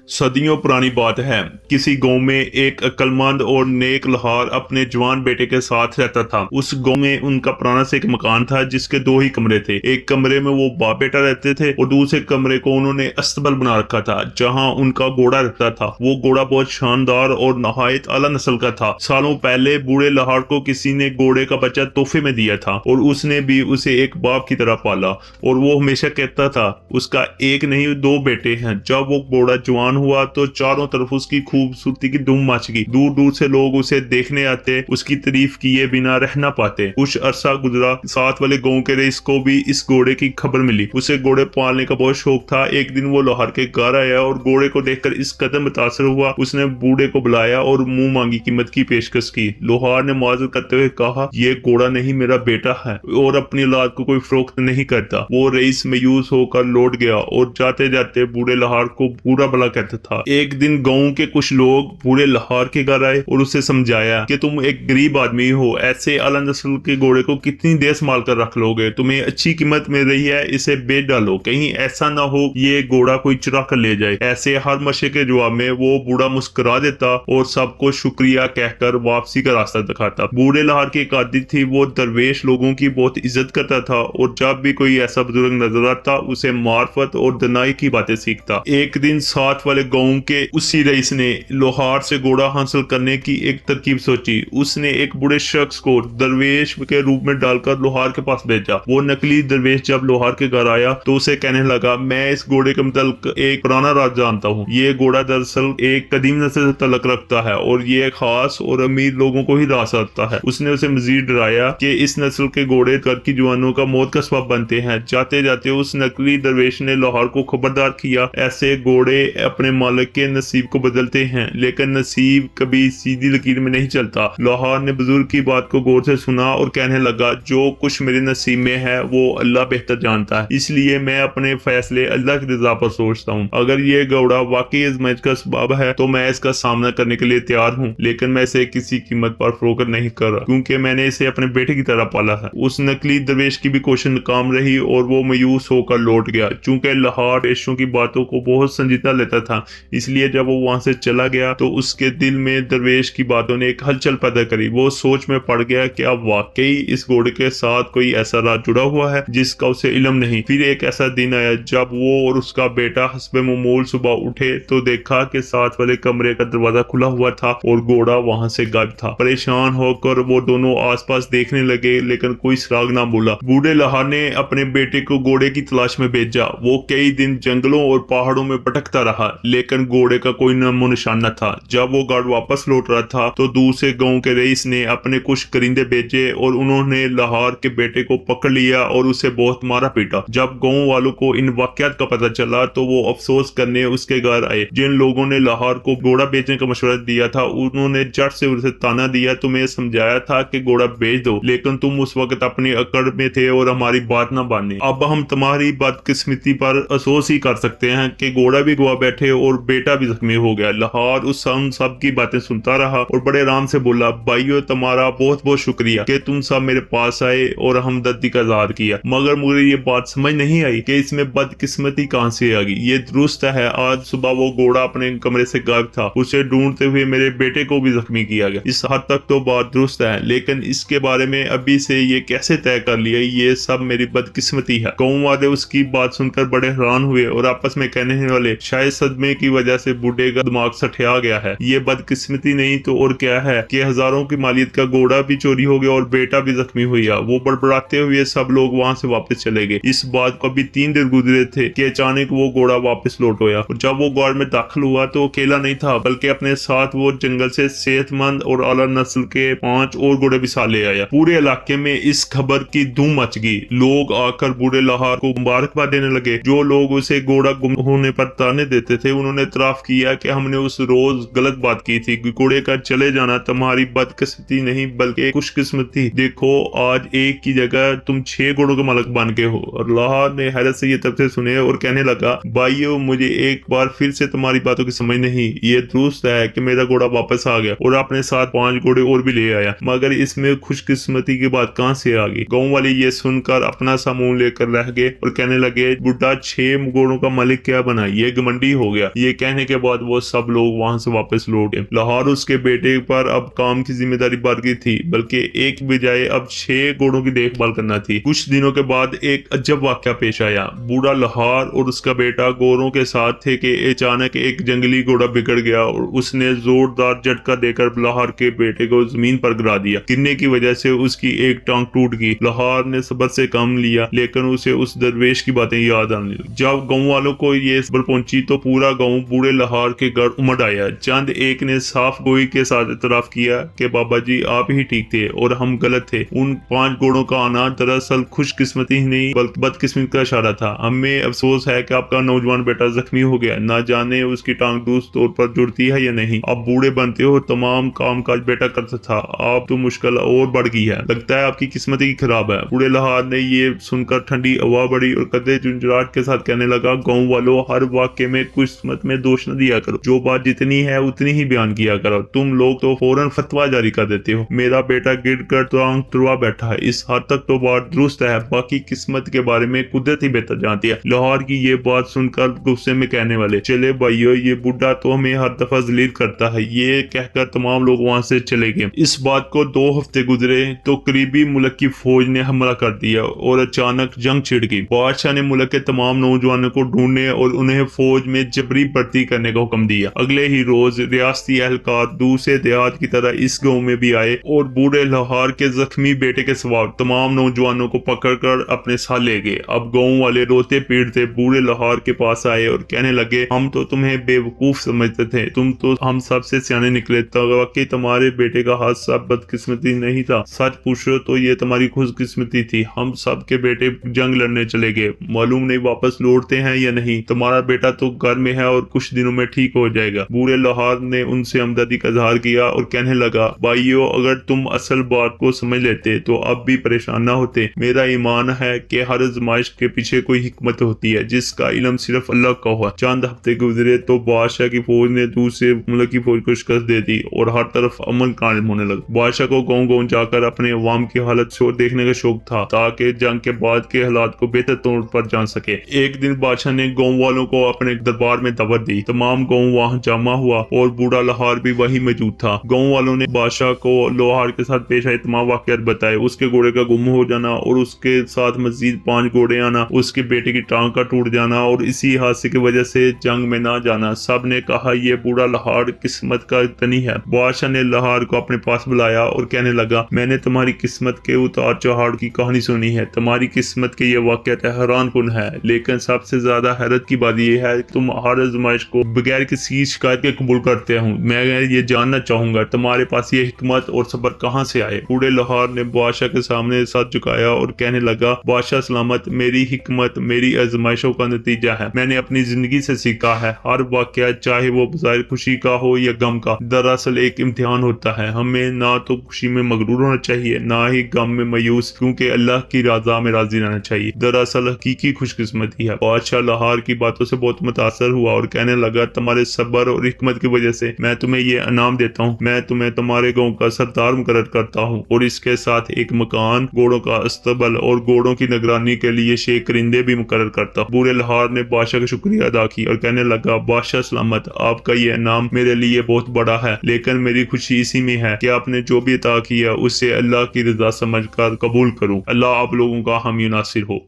सदियों पुरानी बात है। किसी गांव में एक अक्लमंद और नेक लोहार अपने जवान बेटे के साथ रहता था। उस गांव में उनका पुराना से एक मकान था जिसके दो ही कमरे थे। एक कमरे में वो बाप बेटा रहते थे और दूसरे कमरे को उन्होंने अस्तबल बना रखा था जहां उनका घोड़ा रहता था। वो घोड़ा बहुत शानदार और नहायत आला नस्ल का था। सालों पहले बूढ़े लोहार को किसी ने घोड़े का बच्चा तोहफे में दिया था और उसने भी उसे एक बाप की तरह पाला। और वो हमेशा कहता था उसका एक नहीं दो बेटे हैं। जब वो घोड़ा जवान हुआ तो चारों तरफ उसकी खूबसूरती की धूम मच गई। दूर दूर से लोग उसे देखने आते, उसकी तारीफ किए बिना रह ना पाते। कुछ अरसा गुजरा, साथ वाले गांव के रईस को भी इस घोड़े की खबर मिली। उसे घोड़े पालने का बहुत शौक था। एक दिन वो लोहार के घर आया और घोड़े को देखकर इस कदर मुतासर हुआ, उसने बूढ़े को बुलाया और मुंह मांगी कीमत की पेशकश की। लोहार ने मुआवजा करते हुए कहा, ये घोड़ा नहीं मेरा बेटा है और अपनी औलाद को कोई फरोख्त नहीं करता। वो रईस मायूस होकर लौट गया और जाते जाते बूढ़े लोहार को पूरा भला कहता था। एक दिन गांव के कुछ लोग बूढ़े लोहार के घर आए और उसे समझाया कि तुम एक गरीब आदमी हो, ऐसे आला नस्ल के घोड़े को कितनी देर संभाल कर रख लोगे? तुम्हें अच्छी कीमत मिल रही है, इसे बेच डालो, कहीं ऐसा ना हो ये घोड़ा कोई चुरा कर ले जाए। ऐसे हर मशे के जवाब में वो बूढ़ा मुस्कुरा देता और सबको शुक्रिया कहकर वापसी का रास्ता दिखाता। बूढ़े लोहार की एक आदत थी, वो दरवेश लोगों की बहुत इज्जत करता था और जब भी कोई ऐसा बुजुर्ग नजर आता उसे मार्फत और दनाई की बातें सीखता। एक दिन साथ वाले गांव के उसी रईस ने लोहार से घोड़ा हासिल करने की एक तरकीब सोची। उसने एक बूढ़े शख्स को दरवेश के रूप में डालकर लोहार के पास भेजा। वो नकली दरवेश जब लोहार के घर आया तो उसे कहने लगा, मैं इस घोड़े के मतलब एक पुराना राज जानता हूँ। ये घोड़ा दरअसल एक कदीम नस्ल से तल्लुक रखता है और ये खास और अमीर लोगों को ही रास आता है। उसने उसे मजीद डराया कि इस नस्ल के घोड़े घर की जवानों का मौत का सबब बनते हैं। जाते जाते उस नकली दरवेश ने लोहार को खबरदार किया, ऐसे घोड़े अपने मालिक के नसीब को बदलते हैं, लेकिन नसीब कभी सीधी लकीर में नहीं चलता। लोहार ने बुजुर्ग की बात को गौर से सुना और कहने लगा, जो कुछ मेरे नसीब में है वो अल्लाह बेहतर जानता है, इसलिए मैं अपने फैसले अल्लाह की रजा पर सोचता हूँ। अगर ये घोड़ा वाकई आजमाइश का सबब है तो मैं इसका सामना करने के लिए तैयार हूँ, लेकिन मैं इसे किसी कीमत पर फरोख्त नहीं कर रहा क्योंकि मैंने इसे अपने बेटे की तरह पाला है। उस नकली दरवेश की भी कोशिश नाकाम रही और वो मायूस होकर लौट गया। चूंकि लोहार पेशों की बातों को बहुत संजीदा लेता था, इसलिए जब वो वहां से चला गया तो उसके दिल में दरवेश की बातों ने एक हलचल पैदा करी। वो सोच में पड़ गया कि अब वाकई इस घोड़े के साथ कोई ऐसा राज जुड़ा हुआ है जिसका उसे इल्म नहीं। फिर एक ऐसा दिन आया जब वो और उसका बेटा हस्बे मामूल सुबह उठे तो देखा कि साथ वाले कमरे का दरवाजा खुला हुआ था और घोड़ा वहां से गायब था। परेशान होकर वो दोनों आसपास देखने लगे लेकिन कोई सुराग ना बोला। बूढ़े लोहार ने अपने बेटे को घोड़े की तलाश में भेजा। वो कई दिन जंगलों और पहाड़ों में भटकता रहा लेकिन घोड़े का कोई नामो निशान न था। जब वो गार्ड वापस लौट रहा था तो दूसरे गांव के रईस ने अपने कुछ करिंदे भेजे और उन्होंने लोहार के बेटे को पकड़ लिया और उसे बहुत मारा पीटा। जब गांव वालों को इन वाकयात का पता चला तो वो अफसोस करने उसके घर आए। जिन लोगों ने लोहार को घोड़ा बेचने का मशवरा दिया था उन्होंने जट से उसे ताना दिया, तुम्हें समझाया था कि घोड़ा बेच दो, लेकिन तुम उस वक्त अपनी अकड़ में थे और हमारी बात ना मानी। अब हम तुम्हारी बदकिस्मती पर अफसोस ही कर सकते हैं कि घोड़ा भी गवा बैठे और बेटा भी जख्मी हो गया। लोहार उस सब की बातें सुनता रहा और बड़े आराम से बोला, भाइयों तुम्हारा बहुत बहुत शुक्रिया कि तुम सब मेरे पास आए और हमदर्दी का इज़हार किया, मगर मुझे ये बात समझ नहीं आई कि इसमें बदकिस्मती कहां से आ गई। ये दुरुस्त है आज सुबह वो घोड़ा अपने कमरे से गायब था, उसे ढूंढते हुए मेरे बेटे को भी जख्मी किया गया। इस हद तक तो बात दुरुस्त है, लेकिन इसके बारे में अभी से ये कैसे तय कर लिया ये सब मेरी बदकिस्मती है। गांव वाले उसकी बात सुनकर बड़े हैरान हुए और आपस में कहने वाले, शायद सदमे की वजह से बूढ़े का दिमाग सठिया गया है। ये बदकिस्मती नहीं तो और क्या है कि हजारों की मालियत का घोड़ा भी चोरी हो गया और बेटा भी जख्मी हुआ। वो बड़बड़ाते हुए सब लोग वहां से वापस चले गए। इस बात को अभी 3 दिन गुजरे थे कि अचानक वो घोड़ा वापस लौट आया और जब वो गार्ड में दाखिल हुआ तो अकेला नहीं था बल्कि अपने साथ वो जंगल से सेहतमंद और आला नस्ल के 5 और घोड़े भी साथ ले आया। पूरे इलाके में इस खबर की धूम मच गई। लोग आकर बूढ़े लोहार को मुबारकबाद देने लगे। जो लोग उसे घोड़ा गुम होने पर ताने देते थे उन्होंने इतराफ किया कि हमने उस रोज गलत बात की थी। घोड़े का चले जाना तुम्हारी बदकिस्मती नहीं बल्कि खुशकिस्मती। देखो आज एक की जगह तुम 6 घोड़ों के मालिक बन गए हो। और लोहार ने हैरत से ये तबसे सुने और कहने लगा, भाइयों मुझे एक बार फिर से तुम्हारी बातों की समझ नहीं। ये दुरुस्त है कि मेरा घोड़ा वापस आ गया और अपने साथ 5 घोड़े और भी ले आया, मगर इसमें खुशकिस्मती की बात कहां से आ गई? गांव वाले ये सुनकर अपना सा मुंह लेकर रह गए और कहने लगे, बुढ़ा 6 घोड़ों का मालिक क्या बना, ये घमंडी हो गया। ये कहने के बाद वो सब लोग वहां से वापस लौट गए। लाहौर उसके बेटे पर अब काम की जिम्मेदारी बढ़ गई थी, बल्कि एक बजाय अब 6 घोड़ों की देखभाल करना थी। कुछ दिनों के बाद एक अजब वाकया पेश आया। बूढ़ा लाहौर और उसका बेटा घोड़ों के साथ थे कि अचानक एक जंगली घोड़ा बिगड़ गया और उसने जोरदार झटका देकर लाहौर के बेटे को जमीन पर गिरा दिया। गिरने की वजह से उसकी एक टांग टूट गई। लाहौर ने सब्र से काम लिया, लेकिन उसे उस दरवेश की बातें याद आने लगी। जब गांव वालों को ये खबर पहुंची तो पूरा गांव बूढ़े लाहौर के घर उमड़ आया। चंद एक ने साफ गोई के साथ इतराफ किया कि बाबा जी आप ही ठीक थे और हम गलत थे। उन 5 घोड़ों का आना दरअसल खुशकिस्मती ही नहीं बल्कि बदकिस्मती का इशारा था। हमें अफसोस है कि आपका नौजवान बेटा जख्मी हो गया, ना जाने उसकी टांग दुरुस्त तौर पर जुड़ती है या नहीं। आप बूढ़े बनते हो, तमाम काम काज बेटा करता था, आप तो मुश्किल और बढ़ गई है। लगता है आपकी किस्मत ही खराब है। बूढ़े लाहौर ने ये सुनकर ठंडी हवा बढ़ी और कदे झुंझलाहट के साथ कहने लगा, गाँव वालों हर वाक्य में किस्मत में दोष न दिया करो, जो बात जितनी है उतनी ही बयान किया करो। तुम लोग तो फौरन फतवा जारी कर देते हो। मेरा बेटा गिर कर टांग तुड़वा बैठा है, इस हद तक तो बात दुरुस्त है, बाकी किस्मत के बारे में कुदरत ही बेहतर जानती है। लाहौर की ये बात सुनकर गुस्से में कहने वाले, चले भाइयों ये बुढ़ा तो हमें हर दफा जलील करता है। ये कहकर तमाम लोग वहां से चले गए। इस बात को 2 हफ्ते गुजरे तो करीबी मुल्क की फौज ने हमला कर दिया और अचानक जंग छिड़ गई। बादशाह ने मुल्क के तमाम नौजवानों को ढूंढने और उन्हें फौज में जबरी भर्ती करने का हुक्म दिया। अगले ही रोज रियासती एहलकार दूसरे देहात की तरह इस गाँव में भी आए और बूढ़े लाहौर के जख्मी बेटे के सवार तमाम नौजवानों को पकड़कर अपने साथ ले गए। अब गाँव वाले रोते पीटते बूढ़े लाहौर के पास आए और कहने लगे, हम तो तुम्हें बेवकूफ समझते थे, तुम तो हम सबसे सियाने निकले। वाकई तुम्हारे बेटे का हादसा बदकिस्मती नहीं था, सच पूछो तो ये तुम्हारी खुशकिस्मती थी। हम सब के बेटे जंग लड़ने चले गए, मालूम नहीं वापस लौटते हैं या नहीं। तुम्हारा बेटा तो घर में है और कुछ दिनों में ठीक हो जाएगा। बूढ़े लाहौर ने उनसे हमदर्दी का इजहार किया और कहने लगा, भाइयों अगर तुम असल बात को समझ लेते तो अब भी परेशान न होते। मेरा ईमान है कि हर आजमाइश के पीछे कोई हिकमत होती है, जिसका इल्म सिर्फ अल्लाह का हुआ। चंद हफ्ते गुजरे तो बादशाह की फौज ने दूसरे मुल्क की फौज को शिकस्त दे दी और हर तरफ अमन कायम होने लगा। बादशाह को गाँव गाँव जाकर अपने अवाम की हालत से देखने का शौक था, ताकि जंग के बाद के हालात को बेहतर तौर पर जान सके। एक दिन बादशाह ने गाँव वालों को अपने दरबार में दावत दी। तमाम गाँव वहाँ जमा हुआ और बूढ़ा लाहौर भी वही मौजूद था। गाँव वालों ने बादशाह को लाहौर के साथ पेश आए तमाम वाक़यात बताए, उसके घोड़े का गुम हो जाना और उसके साथ मजीद 5 घोड़े आना, उसके बेटे की टांग का टूट जाना और इसी हादसे की वजह से जंग में ना जाना। सब ने कहा ये बूढ़ा लाहौर किस्मत का धनी है। बादशाह ने लाहौर को अपने पास बुलाया और कहने लगा, मैंने तुम्हारी किस्मत के उतार चढ़ाव की कहानी सुनी है। तुम्हारी किस्मत के ये वाक़यात हैरान कुन है, लेकिन सबसे ज्यादा हैरत की बात यह है तुम हर आजमाइश को बगैर किसी शिकायत के कबूल करते हो। मैं ये जानना चाहूंगा तुम्हारे पास ये हिकमत और सब्र कहाँ से आए। बूढ़े लाहौर ने बादशाह के सामने सर झुकाया और कहने लगा, बादशाह सलामत, मेरी हिकमत मेरी आजमाइशों का नतीजा है। मैंने अपनी जिंदगी से सीखा है, हर वाक़या चाहे वो बज़ाहिर खुशी का हो या गम का, दरअसल एक इम्तिहान होता है। हमें ना तो खुशी में मगरूर होना चाहिए, ना ही गम में मायूस, क्योंकि अल्लाह की रज़ा में राजी रहना चाहिए। दरअसल हकीकी खुशकिस्मती है। बादशाह लाहौर की बातों से बहुत मुतासर हुआ और कहने लगा, तुम्हारे सब्र और हिकमत की वजह से मैं तुम्हें ये इनाम देता हूँ। मैं तुम्हें तुम्हारे गाँव का सरदार मुकर्रर करता हूँ और इसके साथ एक मकान, घोड़ों का अस्तबल और घोड़ों की निगरानी के लिए 6 करिंदे भी मुकर्रर करता हूँ। बूढ़े लाहौर ने बादशाह का शुक्रिया अदा की और कहने लगा, बादशाह सलामत, आपका ये इनाम मेरे लिए बहुत बड़ा है, लेकिन मेरी खुशी इसी में है कि आपने जो भी अता किया उसे अल्लाह की रजा समझकर कबूल करूँ। अल्लाह आप लोगों का हामी नासिर हो।